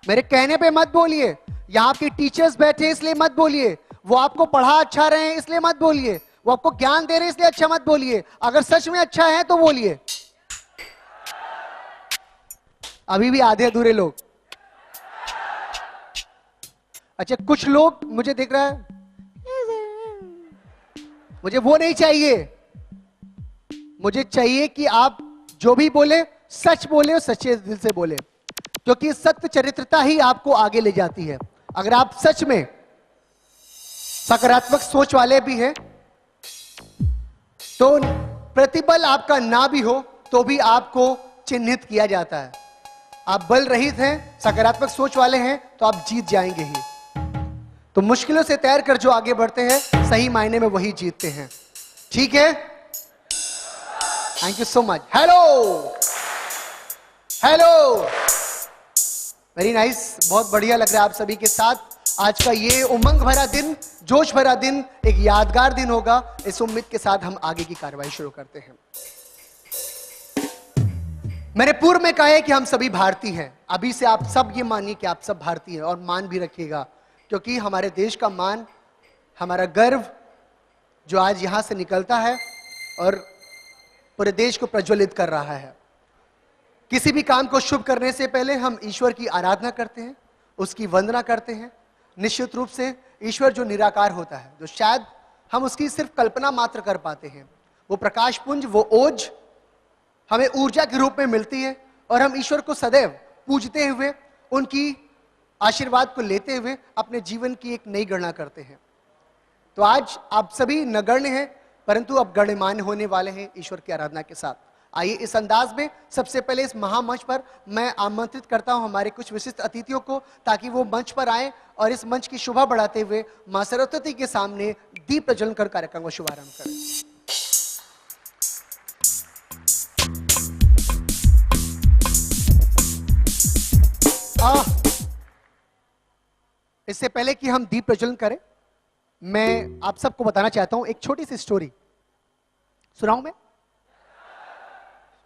मेरे कहने पे मत बोलिए। यहाँ आपके टीचर्स बैठे इसलिए मत बोलिए। वो आपको पढ़ा अच्छा रहे हैं इसलिए मत बोलिए। वो आपको ज्ञान दे रहे हैं इसलिए अच्छा मत बोलिए। अगर सच में अच्छा है तो बोलिए। अभी भी आधे अधूरे लोग। अच्छा, कुछ लोग मुझे दिख रहा है, मुझे वो नहीं चाहिए। मुझे चाहिए कि आप जो भी बोले सच बोले और सच्चे दिल से बोले, क्योंकि सत्य चरित्रता ही आपको आगे ले जाती है। अगर आप सच में सकारात्मक सोच वाले भी हैं तो प्रतिबल आपका ना भी हो तो भी आपको चिन्हित किया जाता है। आप बल रहित हैं, सकारात्मक सोच वाले हैं तो आप जीत जाएंगे ही। तो मुश्किलों से तैर कर जो आगे बढ़ते हैं सही मायने में वही जीतते हैं। ठीक है, thank you so much. Hello hello, very nice, बहुत बढ़िया लग रहा है आप सभी के साथ। आज का ये उमंग भरा दिन, जोश भरा दिन एक यादगार दिन होगा। इस उम्मीद के साथ हम आगे की कार्रवाई शुरू करते हैं। मैंने पूर्व में कहा है कि हम सभी भारतीय हैं। अभी से आप सब ये मानिए कि आप सब भारतीय हैं और मान भी रखिएगा, क्योंकि हमारे देश का मान, हमारा गर्व जो आज यहां से निकलता है और पूरे देश को प्रज्वलित कर रहा है। किसी भी काम को शुभ करने से पहले हम ईश्वर की आराधना करते हैं, उसकी वंदना करते हैं। निश्चित रूप से ईश्वर जो निराकार होता है, जो शायद हम उसकी सिर्फ कल्पना मात्र कर पाते हैं, वो प्रकाश पुंज, वो ओज हमें ऊर्जा के रूप में मिलती है और हम ईश्वर को सदैव पूजते हुए, उनकी आशीर्वाद को लेते हुए अपने जीवन की एक नई गणना करते हैं। तो आज आप सभी नगण्य हैं, परंतु अब गण्यमान्य होने वाले हैं ईश्वर की आराधना के साथ। आइए इस अंदाज में सबसे पहले इस महामंच पर मैं आमंत्रित करता हूं हमारे कुछ विशिष्ट अतिथियों को, ताकि वो मंच पर आए और इस मंच की शोभा बढ़ाते हुए मां सरस्वती के सामने दीप प्रज्वलन कर कार्यक्रम का शुभारंभ करें। इससे पहले कि हम दीप प्रज्वलन करें, मैं आप सबको बताना चाहता हूं एक छोटी सी स्टोरी। सुनाऊं मैं?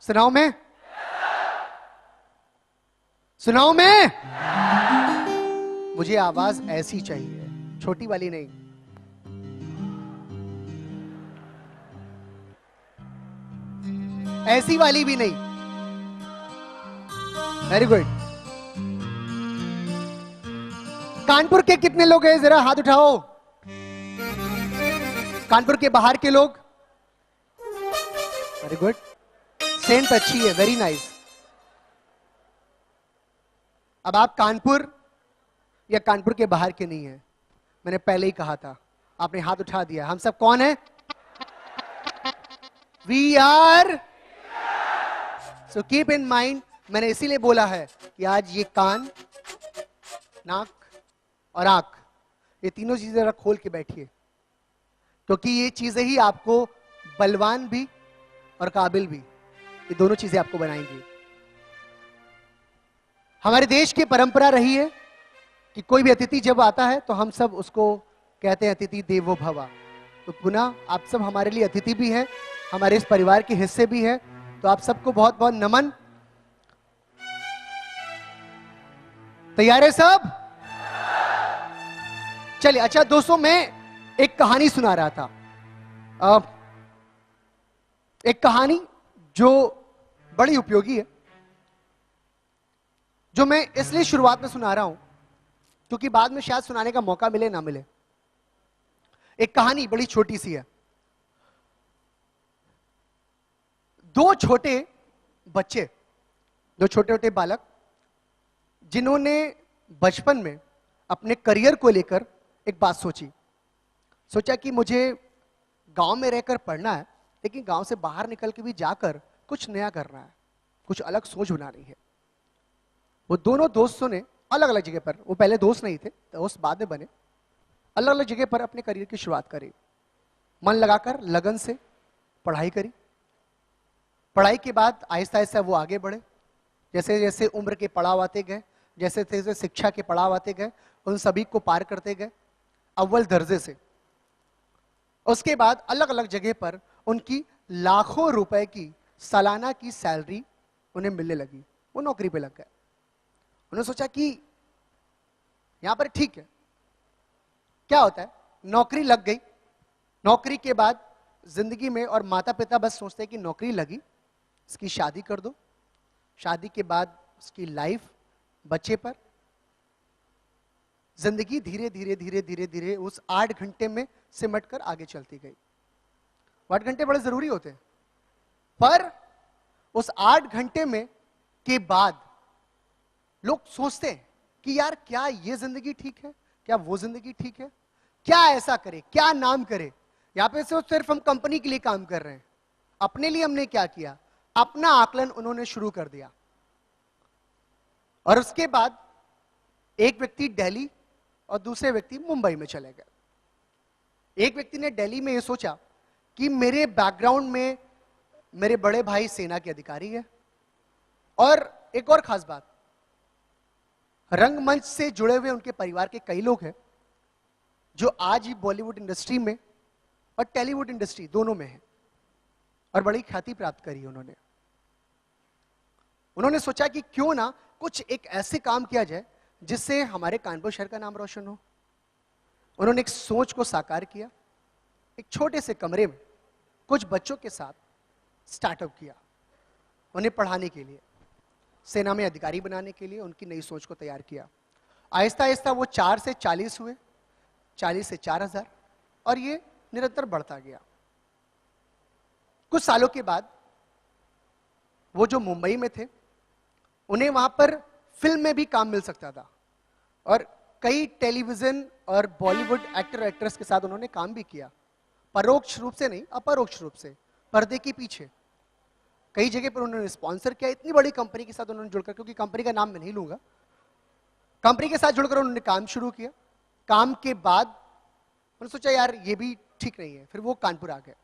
सुनाऊं मैं? सुनाऊं मैं? मुझे आवाज ऐसी चाहिए, छोटी वाली नहीं। ऐसी वाली भी नहीं। Very good. कानपुर के कितने लोग हैं, जरा हाथ उठाओ। कानपुर के बाहर के लोग? वेरी गुड, सेंट अच्छी है, वेरी नाइस। अब आप कानपुर या कानपुर के बाहर के नहीं हैं, मैंने पहले ही कहा था, आपने हाथ उठा दिया। हम सब कौन है? We are. So keep in mind, मैंने इसीलिए बोला है कि आज ये कान, नाक और आंख, ये तीनों चीजें जरा खोल के बैठिए, क्योंकि ये चीजें ही आपको बलवान भी और काबिल भी, ये दोनों चीजें आपको बनाएंगी। हमारे देश की परंपरा रही है कि कोई भी अतिथि जब आता है तो हम सब उसको कहते हैं अतिथि देवो भव। तो पुनः आप सब हमारे लिए अतिथि भी हैं, हमारे इस परिवार के हिस्से भी हैं, तो आप सबको बहुत बहुत नमन। तैयार है सब? चलिए, अच्छा दोस्तों, मैं एक कहानी सुना रहा था। एक कहानी जो बड़ी उपयोगी है, जो मैं इसलिए शुरुआत में सुना रहा हूं क्योंकि बाद में शायद सुनाने का मौका मिले ना मिले। एक कहानी बड़ी छोटी सी है। दो छोटे बच्चे, दो छोटे छोटे बालक, जिन्होंने बचपन में अपने करियर को लेकर एक बात सोचा कि मुझे गांव में रहकर पढ़ना है, लेकिन गांव से बाहर निकल के भी जाकर कुछ नया करना है, कुछ अलग सोच बनानी है। वो दोनों दोस्तों ने अलग अलग जगह पर, वो पहले दोस्त नहीं थे, दोस्त बाद में बने, अलग अलग जगह पर अपने करियर की शुरुआत करी। मन लगाकर लगन से पढ़ाई करी। पढ़ाई के बाद आहिस्ता आहिस्ता वो आगे बढ़े। जैसे जैसे उम्र के पड़ाव आते गए, जैसे जैसे शिक्षा के पड़ाव आते गए, उन सभी को पार करते गए अव्वल दर्जे से। उसके बाद अलग अलग जगह पर उनकी लाखों रुपए की सालाना की सैलरी उन्हें मिलने लगी। वो नौकरी पे लग गए। उन्होंने सोचा कि यहां पर ठीक है। क्या होता है, नौकरी लग गई, नौकरी के बाद जिंदगी में, और माता पिता बस सोचते हैं कि नौकरी लगी, इसकी शादी कर दो, शादी के बाद उसकी लाइफ बच्चे पर, जिंदगी धीरे धीरे धीरे धीरे धीरे उस 8 घंटे में सिमट कर आगे चलती गई। 8 घंटे बड़े जरूरी होते हैं, पर उस 8 घंटे में के बाद लोग सोचते हैं कि यार क्या ये जिंदगी ठीक है, क्या वो जिंदगी ठीक है, क्या ऐसा करे, क्या नाम करे। यहां पे सिर्फ हम कंपनी के लिए काम कर रहे हैं, अपने लिए हमने क्या किया, अपना आकलन उन्होंने शुरू कर दिया। और उसके बाद एक व्यक्ति दिल्ली और दूसरे व्यक्ति मुंबई में चले गए। एक व्यक्ति ने दिल्ली में यह सोचा कि मेरे बैकग्राउंड में मेरे बड़े भाई सेना के अधिकारी है, और एक और खास बात, रंगमंच से जुड़े हुए उनके परिवार के कई लोग हैं जो आज ही बॉलीवुड इंडस्ट्री में और टॉलीवुड इंडस्ट्री दोनों में हैं, और बड़ी ख्याति प्राप्त करी उन्होंने। उन्होंने सोचा कि क्यों ना कुछ एक ऐसे काम किया जाए जिससे हमारे कानपुर शहर का नाम रोशन हो। उन्होंने एक सोच को साकार किया, एक छोटे से कमरे में कुछ बच्चों के साथ स्टार्टअप किया, उन्हें पढ़ाने के लिए, सेना में अधिकारी बनाने के लिए उनकी नई सोच को तैयार किया। आहिस्ता आहिस्ता वो 4 से 40 हुए, 40 से 4000, और ये निरंतर बढ़ता गया। कुछ सालों के बाद वो जो मुंबई में थे, उन्हें वहां पर फिल्म में भी काम मिल सकता था, और कई टेलीविजन और बॉलीवुड एक्टर एक्ट्रेस के साथ उन्होंने काम भी किया, परोक्ष रूप से नहीं, अपरोक्ष रूप से, पर्दे के पीछे। कई जगह पर उन्होंने स्पॉन्सर किया, इतनी बड़ी कंपनी के साथ उन्होंने जुड़कर, क्योंकि कंपनी का नाम मैं नहीं लूंगा, कंपनी के साथ जुड़कर उन्होंने काम शुरू किया। काम के बाद उन्होंने सोचा यार ये भी ठीक नहीं है, फिर वो कानपुर आ गए।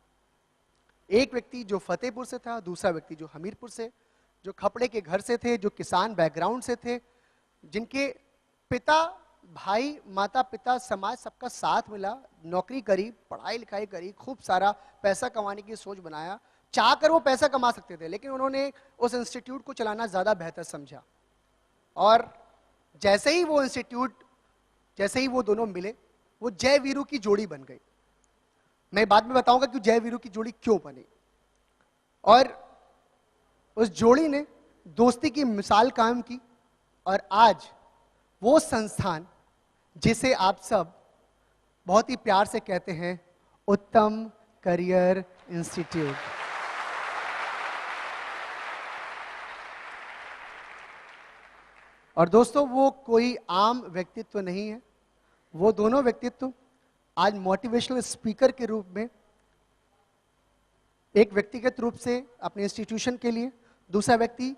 एक व्यक्ति जो फतेहपुर से था, दूसरा व्यक्ति जो हमीरपुर से, जो खपड़े के घर से थे, जो किसान बैकग्राउंड से थे, जिनके पिता, भाई, माता पिता, समाज सबका साथ मिला, नौकरी करी, पढ़ाई लिखाई करी, खूब सारा पैसा कमाने की सोच बनाया, चाहकर वो पैसा कमा सकते थे, लेकिन उन्होंने उस इंस्टीट्यूट को चलाना ज्यादा बेहतर समझा। और जैसे ही वो इंस्टीट्यूट, जैसे ही वो दोनों मिले, वो जय वीरू की जोड़ी बन गई। मैं बाद में बताऊंगा कि जय वीरू की जोड़ी क्यों बनी, और उस जोड़ी ने दोस्ती की मिसाल कायम की, और आज वो संस्थान जिसे आप सब बहुत ही प्यार से कहते हैं उत्तम करियर इंस्टीट्यूट, और दोस्तों वो कोई आम व्यक्तित्व नहीं है, वो दोनों व्यक्तित्व आज मोटिवेशनल स्पीकर के रूप में, एक व्यक्तिगत रूप से अपने इंस्टीट्यूशन के लिए, दूसरा व्यक्ति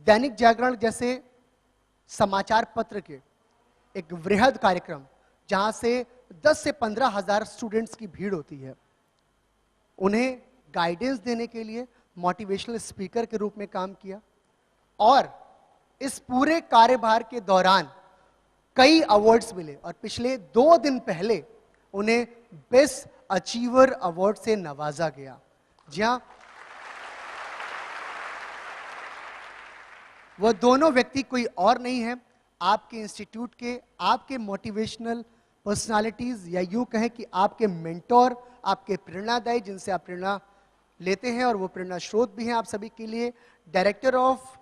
दैनिक जागरण जैसे समाचार पत्र के एक वृहद कार्यक्रम जहां से 10 से 15 हजार स्टूडेंट्स की भीड़ होती है, उन्हें गाइडेंस देने के लिए मोटिवेशनल स्पीकर के रूप में काम किया। और इस पूरे कार्यभार के दौरान कई अवार्ड्स मिले, और पिछले 2 दिन पहले उन्हें बेस्ट अचीवर अवार्ड से नवाजा गया। जी हां, वह दोनों व्यक्ति कोई और नहीं है, आपके इंस्टीट्यूट के, आपके मोटिवेशनल पर्सनालिटीज, या यूं कहें कि आपके मेंटोर, आपके प्रेरणादायी, जिनसे आप प्रेरणा लेते हैं और वो प्रेरणा स्रोत भी हैं आप सभी के लिए। Director of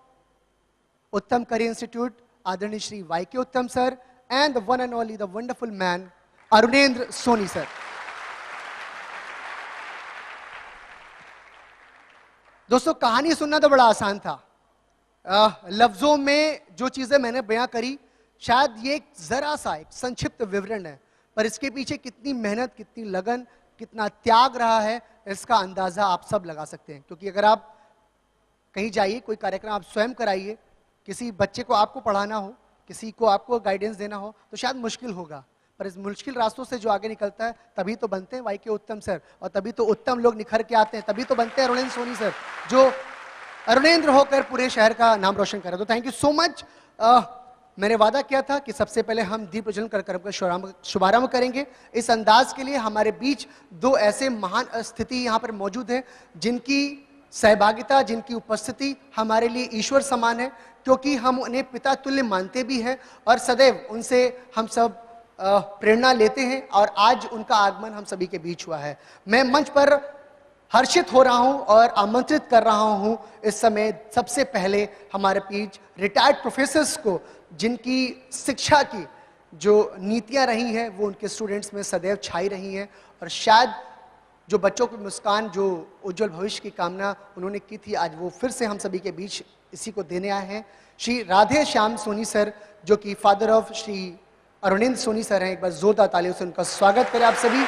Uttam career institute आदरणीय Shri YK Uttam sir, and the one and only the wonderful man Arunendra Soni sir. दोस्तों कहानी सुनना तो बड़ा आसान था, लफ्जों में जो चीजें मैंने बयां करी शायद ये एक जरा सा एक संक्षिप्त विवरण है, पर इसके पीछे कितनी मेहनत, कितनी लगन, कितना त्याग रहा है, इसका अंदाजा आप सब लगा सकते हैं। क्योंकि अगर आप कहीं जाइए, कोई कार्यक्रम आप स्वयं कराइए, किसी बच्चे को आपको पढ़ाना हो, किसी को आपको गाइडेंस देना हो, तो शायद मुश्किल होगा, पर इस मुश्किल रास्तों से जो आगे निकलता है, तभी तो बनते हैं वाईके उत्तम सर, और तभी तो उत्तम लोग निखर के आते हैं, तभी तो बनते हैं अरुणेंद्र सोनी सर, जो अरुणेंद्र होकर पूरे शहर का नाम रोशन कर रहे। तो थैंक यू सो मच। मैंने वादा किया था कि सबसे पहले हम दीप प्रज्वलन कर कार्यक्रम का शुभारंभ करेंगे। इस अंदाज के लिए हमारे बीच 2 ऐसे महान स्थिति यहाँ पर मौजूद हैं, जिनकी सहभागिता, जिनकी उपस्थिति हमारे लिए ईश्वर समान है, क्योंकि हम उन्हें पिता तुल्य मानते भी हैं और सदैव उनसे हम सब प्रेरणा लेते हैं, और आज उनका आगमन हम सभी के बीच हुआ है। मैं मंच पर हर्षित हो रहा हूं और आमंत्रित कर रहा हूं इस समय सबसे पहले हमारे बीच रिटायर्ड प्रोफेसर्स को, जिनकी शिक्षा की जो नीतियां रही हैं वो उनके स्टूडेंट्स में सदैव छाई रही हैं, और शायद जो बच्चों की मुस्कान, जो उज्जवल भविष्य की कामना उन्होंने की थी, आज वो फिर से हम सभी के बीच इसी को देने आए हैं। श्री राधे श्याम सोनी सर, जो कि father of Shri Arunendra Soni sir हैं, एक बार जोरदार तालियों से उनका स्वागत करें आप सभी।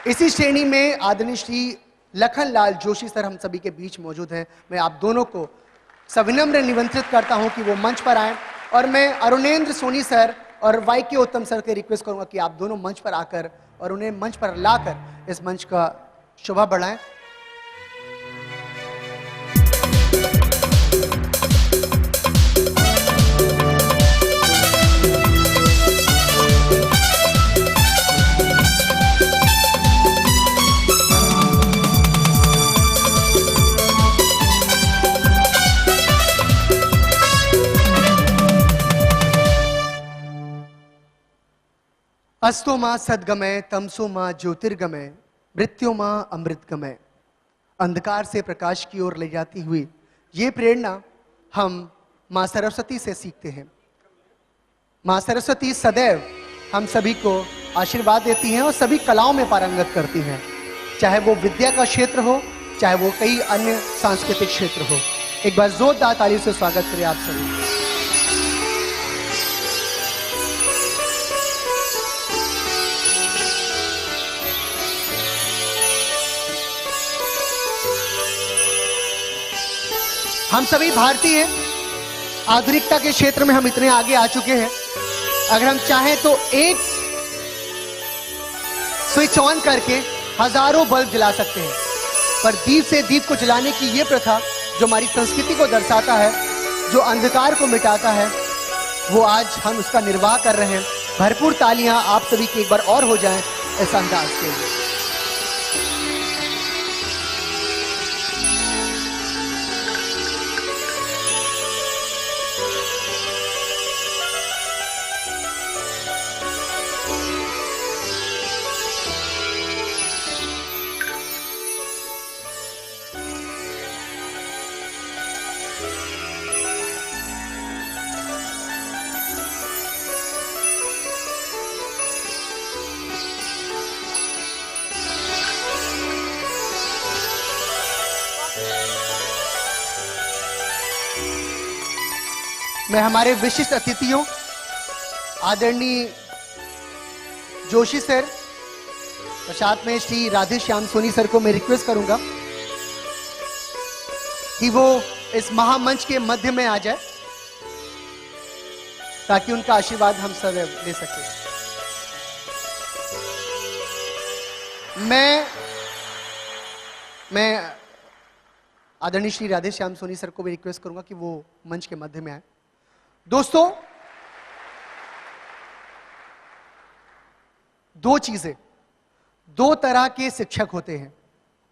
इसी श्रेणी में आदरणीय श्री लखनलाल जोशी सर हम सभी के बीच मौजूद हैं। मैं आप दोनों को सविनम्र निमंत्रित करता हूं कि वो मंच पर आएं, और मैं अरुणेंद्र सोनी सर और वाई के उत्तम सर के रिक्वेस्ट करूंगा कि आप दोनों मंच पर आकर और उन्हें मंच पर लाकर इस मंच का शोभा बढ़ाएं। अस्तो मां सद्गमय, तमसो मां ज्योतिर्गमय, मृत्यो मां अमृतगमय। अंधकार से प्रकाश की ओर ले जाती हुई ये प्रेरणा हम मां सरस्वती से सीखते हैं। मां सरस्वती सदैव हम सभी को आशीर्वाद देती हैं और सभी कलाओं में पारंगत करती हैं, चाहे वो विद्या का क्षेत्र हो, चाहे वो कई अन्य सांस्कृतिक क्षेत्र हो। एक बार जोरदार तालियों से स्वागत करें आप सभी। हम सभी भारतीय हैं। आधुनिकता के क्षेत्र में हम इतने आगे आ चुके हैं, अगर हम चाहें तो एक स्विच ऑन करके हजारों बल्ब जला सकते हैं, पर दीप से दीप को जलाने की यह प्रथा जो हमारी संस्कृति को दर्शाता है, जो अंधकार को मिटाता है, वो आज हम उसका निर्वाह कर रहे हैं। भरपूर तालियां आप सभी की एक बार और हो जाएं इस अंदाज के लिए। मैं हमारे विशिष्ट अतिथियों आदरणीय जोशी सर और साथ में श्री राधे श्याम सोनी सर को मैं रिक्वेस्ट करूंगा कि वो इस महामंच के मध्य में आ जाए, ताकि उनका आशीर्वाद हम सब ले सके। मैं आदरणीय श्री राधे श्याम सोनी सर को भी रिक्वेस्ट करूंगा कि वो मंच के मध्य में आए। दोस्तों, दो चीजें, दो तरह के शिक्षक होते हैं।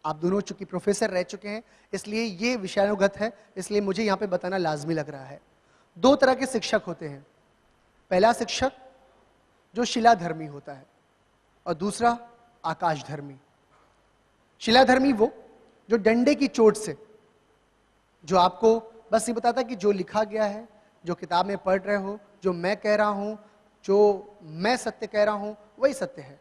आप दोनों चूंकि प्रोफेसर रह चुके हैं, इसलिए ये विषयानुगत है, इसलिए मुझे यहां पे बताना लाजमी लग रहा है। दो तरह के शिक्षक होते हैं। पहला शिक्षक जो शिलाधर्मी होता है और दूसरा आकाशधर्मी। शिलाधर्मी वो जो डंडे की चोट से, जो आपको बस ये बताता है कि जो लिखा गया है, जो किताब में पढ़ रहे हो, जो मैं कह रहा हूं, जो मैं सत्य कह रहा हूं, वही सत्य है।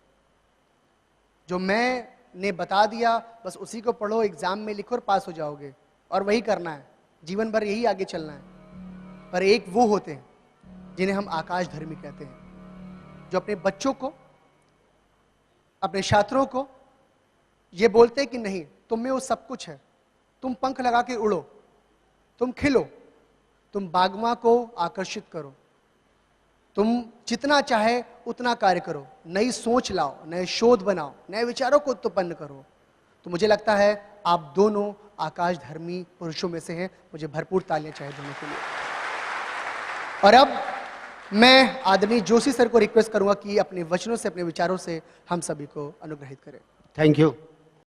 जो मैंने बता दिया बस उसी को पढ़ो, एग्जाम में लिखो और पास हो जाओगे, और वही करना है, जीवन भर यही आगे चलना है। पर एक वो होते हैं जिन्हें हम आकाशधर्मी कहते हैं, जो अपने बच्चों को, अपने छात्रों को ये बोलते हैं कि नहीं, तुम में वो सब कुछ है, तुम पंख लगा के उड़ो, तुम खिलो, तुम बागमा को आकर्षित करो, तुम जितना चाहे उतना कार्य करो, नई सोच लाओ, नए शोध बनाओ, नए विचारों को उत्पन्न करो। तो मुझे लगता है आप दोनों आकाशधर्मी पुरुषों में से हैं। मुझे भरपूर तालियां चाहिए दोनों के लिए। और अब मैं आदरणीय जोशी सर को रिक्वेस्ट करूंगा कि अपने वचनों से, अपने विचारों से हम सभी को अनुग्रहित करें। Thank you.